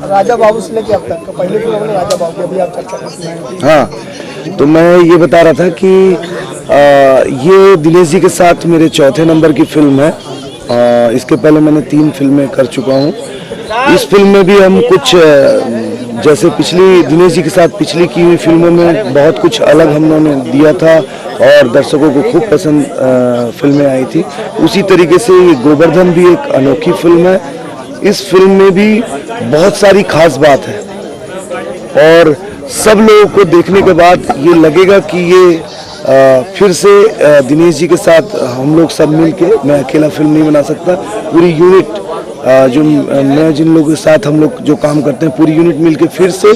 राजा बाबू से लेके अब तक पहले फिल्म हमने राजा बाबू अभी आप चर्चा करते हैं। हाँ, तो मैं ये बता रहा था कि ये दिनेश जी के साथ मेरे चौथे नंबर की फिल्म है। इसके पहले मैंने 3 फिल्में कर चुका हूँ। इस फिल्म में भी हम कुछ जैसे पिछली दिनेश जी के साथ पिछली की हुई फिल्मों में बहुत कुछ अलग हम लोगों ने दिया था और दर्शकों को खूब पसंद फिल्में आई थी। उसी तरीके से ये गोवर्धन भी एक अनोखी फिल्म है। इस फिल्म में भी बहुत सारी खास बात है और सब लोगों को देखने के बाद ये लगेगा कि ये फिर से दिनेश जी के साथ हम लोग सब मिल के, मैं अकेला फिल्म नहीं बना सकता, पूरी यूनिट जो मैं जिन लोगों के साथ हम लोग जो काम करते हैं पूरी यूनिट मिल के फिर से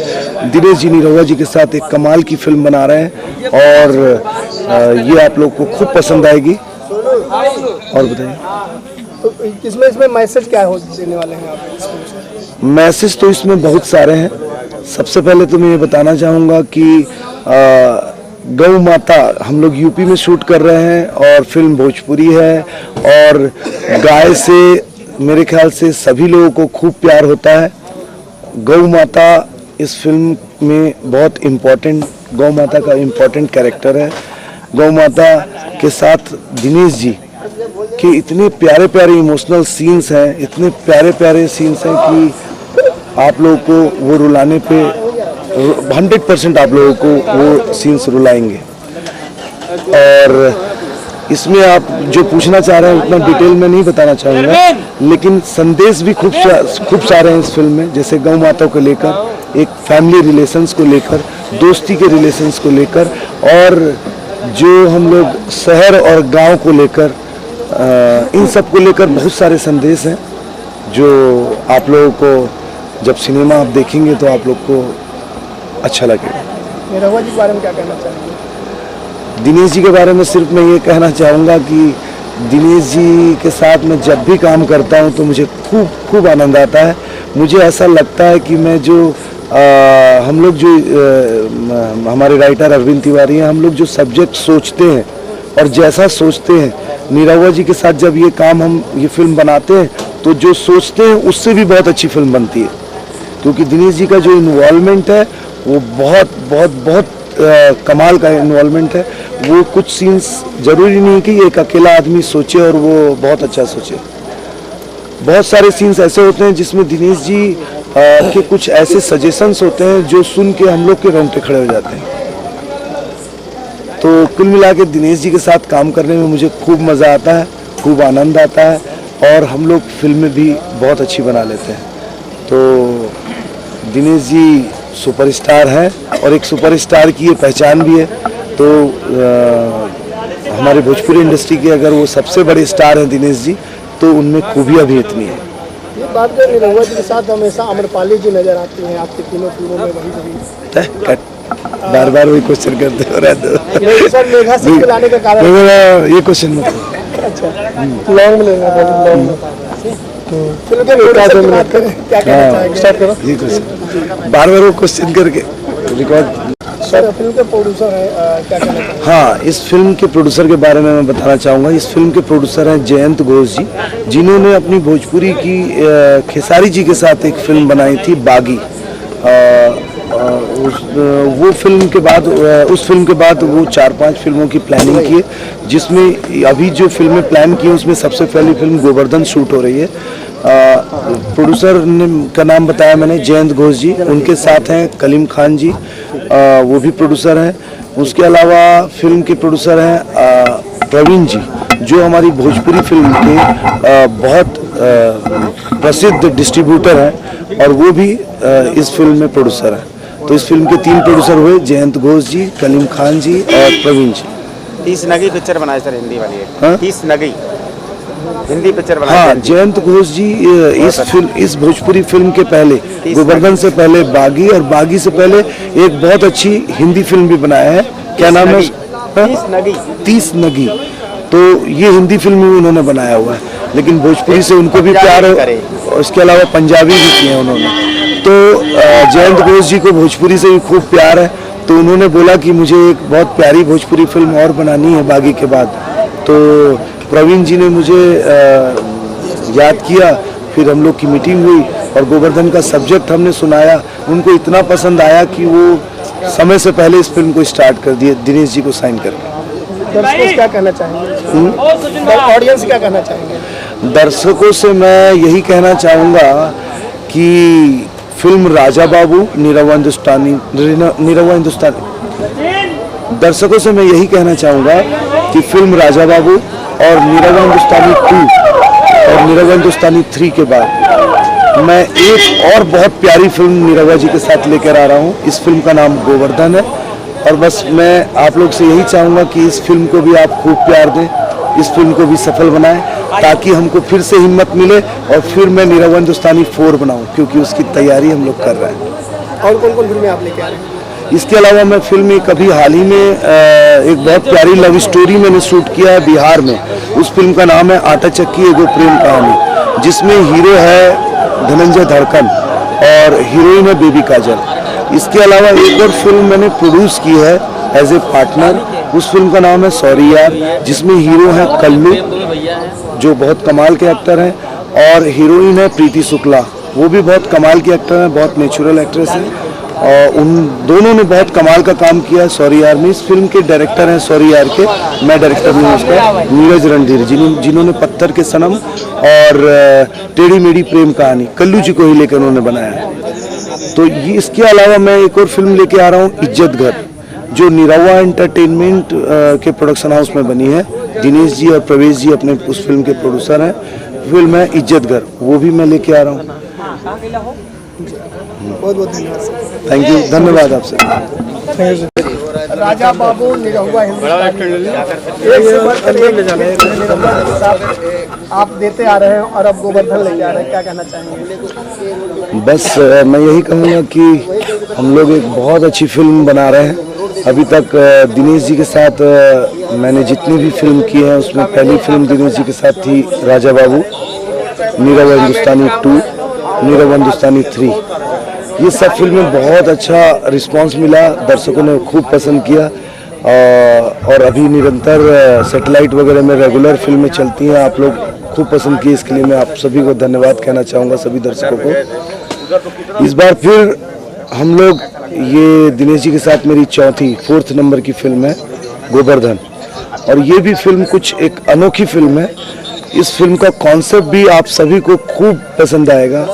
दिनेश जी निरहुआ जी के साथ एक कमाल की फिल्म बना रहे हैं और ये आप लोग को खूब पसंद आएगी। और बताइए तो इसमें मैसेज क्या हो देने वाले हैं आप? मैसेज तो इसमें बहुत सारे हैं। सबसे पहले तो मैं ये बताना चाहूँगा कि गौ माता हम लोग यूपी में शूट कर रहे हैं और फिल्म भोजपुरी है और गाय से मेरे ख्याल से सभी लोगों को खूब प्यार होता है। गौ माता इस फिल्म में बहुत इम्पोर्टेंट, गौ माता का इम्पोर्टेंट कैरेक्टर है। गौ माता के साथ दिनेश जी के इतने प्यारे प्यारे इमोशनल सीन्स हैं, इतने प्यारे प्यारे सीन्स हैं कि आप लोगों को वो रुलाने पे 100% आप लोगों को वो सीन्स रुलाएंगे। और इसमें आप जो पूछना चाह रहे हैं उतना डिटेल में नहीं बताना चाहूँगा, लेकिन संदेश भी खूब सारे हैं इस फिल्म में, जैसे गौ माता को लेकर, एक फैमिली रिलेशंस को लेकर, दोस्ती के रिलेशंस को लेकर और जो हम लोग शहर और गांव को लेकर, इन सब को लेकर बहुत सारे संदेश हैं जो आप लोगों को जब सिनेमा आप देखेंगे तो आप लोग को अच्छा लगेगा। निरहुआ जी के बारे में क्या कहना चाहेंगे? दिनेश जी के बारे में सिर्फ मैं ये कहना चाहूँगा कि दिनेश जी के साथ मैं जब भी काम करता हूँ तो मुझे खूब आनंद आता है। मुझे ऐसा लगता है कि मैं जो हम लोग जो हमारे राइटर अरविंद तिवारी हैं, हम लोग जो सब्जेक्ट सोचते हैं और जैसा सोचते हैं, निरहुआ जी के साथ जब ये काम हम ये फिल्म बनाते हैं तो जो सोचते हैं उससे भी बहुत अच्छी फिल्म बनती है, क्योंकि दिनेश जी का जो इन्वॉल्वमेंट है वो बहुत कमाल का इन्वॉल्वमेंट है। वो कुछ सीन्स जरूरी नहीं कि एक अकेला आदमी सोचे और वो बहुत अच्छा सोचे। बहुत सारे सीन्स ऐसे होते हैं जिसमें दिनेश जी के कुछ ऐसे सजेशंस होते हैं जो सुन के हम लोग के रोंगटे खड़े हो जाते हैं। तो कुल मिला के दिनेश जी के साथ काम करने में मुझे खूब मज़ा आता है, खूब आनंद आता है और हम लोग फिल्में भी बहुत अच्छी बना लेते हैं। तो दिनेश जी सुपरस्टार हैं और एक सुपरस्टार की ये पहचान भी है। तो हमारे भोजपुरी इंडस्ट्री के अगर वो सबसे बड़े स्टार हैं दिनेश जी, तो उनमें खूबियाँ भी इतनी है। ये बात है, निरहुआ जी के साथ हमेशा आम्रपाली जी नजर आती हैं आपके तीनों फिल्मों में। वही बार वही क्वेश्चन करते हो रहते सर, मेघा सिंह को लाने का कारण ये क्वेश्चन मत। अच्छा, लॉन्ग में लेना फिल्म के क्या कहना चाहेंगे? स्टार्ट करो। ये क्वेश्चन बार वो क्वेश्चन करके रिकॉर्ड। सर, फिल्म के प्रोड्यूसर है, क्या कहना चाहेंगे? हाँ, इस फिल्म के प्रोड्यूसर के बारे में मैं बताना चाहूँगा। इस फिल्म के प्रोड्यूसर हैं जयंत घोष जी, जिन्होंने अपनी भोजपुरी की खेसारी जी के साथ एक फिल्म बनाई थी बागी। वो फिल्म के बाद उस फिल्म के बाद वो 4-5 फिल्मों की प्लानिंग की, जिसमें अभी जो फिल्में प्लान की उसमें सबसे पहली फिल्म गोवर्धन शूट हो रही है। प्रोड्यूसर का नाम बताया मैंने, जयंत घोष जी। उनके साथ हैं कलीम खान जी, वो भी प्रोड्यूसर हैं। उसके अलावा फिल्म के प्रोड्यूसर हैं प्रवीण जी, जो हमारी भोजपुरी फिल्म के बहुत प्रसिद्ध डिस्ट्रीब्यूटर हैं और वो भी इस फिल्म में प्रोड्यूसर हैं। तो इस फिल्म के 3 प्रोड्यूसर हुए, जयंत घोष जी, कलीम खान जी और प्रवीण जी। 30 नगी पिक्चर बनाए सर, हिंदी वाली है। 30 नगी हिंदी पिक्चर बनाए। हाँ, जयंत घोष जी इस भोजपुरी फिल्म के पहले, गोवर्धन से पहले बागी, और बागी से पहले एक बहुत अच्छी हिंदी फिल्म भी बनाया है। क्या नाम है? 30 नगी। तो ये हिंदी फिल्म भी उन्होंने बनाया हुआ है, लेकिन भोजपुरी से उनको भी प्यार है। उसके अलावा पंजाबी भी किए हैं उन्होंने। तो जयंत घोष जी को भोजपुरी से भी खूब प्यार है, तो उन्होंने बोला कि मुझे एक बहुत प्यारी भोजपुरी फिल्म और बनानी है बागी के बाद। तो प्रवीण जी ने मुझे याद किया, फिर हम लोग की मीटिंग हुई और गोवर्धन का सब्जेक्ट हमने सुनाया। उनको इतना पसंद आया कि वो समय से पहले इस फिल्म को स्टार्ट कर दिए दिनेश जी को साइन करके। दर्शकों से क्या कहना चाहेंगे? ऑडियंस क्या कहना चाहेंगे? दर्शकों से मैं यही कहना चाहूँगा कि फिल्म राजा बाबू निरहुआ हिंदुस्तानी दर्शकों से मैं यही कहना चाहूँगा कि फिल्म राजा बाबू और निरहुआ हिंदुस्तानी 2 और निरहुआ हिंदुस्तानी 3 के बाद मैं एक और बहुत प्यारी फिल्म निरहुआ जी के साथ लेकर आ रहा हूँ। इस फिल्म का नाम गोवर्धन है और बस मैं आप लोग से यही चाहूँगा कि इस फिल्म को भी आप खूब प्यार दें, इस फिल्म को भी सफल बनाएं, ताकि हमको फिर से हिम्मत मिले और फिर मैं निरहुआ हिंदुस्तानी 4 बनाऊँ, क्योंकि उसकी तैयारी हम लोग कर रहे हैं। और कौन कौन फिल्में आप लेके आ रहे हैं? इसके अलावा मैं फिल्म कभी हाल ही में एक बहुत प्यारी लव स्टोरी मैंने शूट किया है बिहार में। उस फिल्म का नाम है आटा चक्की एगो प्रेम कहानी, जिसमें हीरो है धनंजय धड़कन और हीरोइन है बेबी काजल। इसके अलावा एक और फिल्म मैंने प्रोड्यूस की है एज ए पार्टनर। उस फिल्म का नाम है सॉरी यार, जिसमें हीरो है कल्लू जो बहुत कमाल के एक्टर हैं और हीरोइन है प्रीति शुक्ला, वो भी बहुत कमाल की एक्टर हैं, बहुत नेचुरल एक्ट्रेस हैं और उन दोनों ने बहुत कमाल का काम किया है सॉरी यार में। इस फिल्म के डायरेक्टर हैं सॉरी यार के, मैं डायरेक्टर हूँ उसका, नीरज रणधीर, जिन्होंने पत्थर के सनम और टेढ़ी मेढ़ी प्रेम कहानी कल्लू जी को ही लेकर उन्होंने बनाया है। तो ये इसके अलावा मैं एक और फिल्म लेके आ रहा हूँ इज्जत घर, जो निरहुआ एंटरटेनमेंट के प्रोडक्शन हाउस में बनी है। दिनेश जी और प्रवेश जी अपने उस फिल्म के प्रोड्यूसर हैं। फिल्म है इज्जत घर, वो भी मैं लेके आ रहा हूँ। बहुत बहुत धन्यवाद। थैंक यू, धन्यवाद आपसे। राजा बाबू निरहुआ हिंदुस्तानी एक से बढ़कर एक आप देते आ रहे हैं और अब गोवर्धन लेके आ रहे हैं, क्या कहना चाहेंगे? बस मैं यही कहूँगा कि हम लोग एक बहुत अच्छी फिल्म बना रहे हैं। अभी तक दिनेश जी के साथ मैंने जितनी भी फिल्म की है उसमें पहली फिल्म दिनेश जी के साथ थी राजा बाबू, निरहुआ हिंदुस्तानी 2, निरहुआ हिंदुस्तानी 3। ये सब फिल्में बहुत अच्छा रिस्पांस मिला, दर्शकों ने खूब पसंद किया और अभी निरंतर सैटेलाइट वगैरह में रेगुलर फिल्में चलती हैं। आप लोग खूब पसंद किए, इसके लिए मैं आप सभी को धन्यवाद कहना चाहूँगा, सभी दर्शकों को। इस बार फिर हम लोग ये दिनेश जी के साथ मेरी 4th नंबर की फिल्म है गोवर्धन, और ये भी फिल्म कुछ एक अनोखी फिल्म है। इस फिल्म का कॉन्सेप्ट भी आप सभी को खूब पसंद आएगा।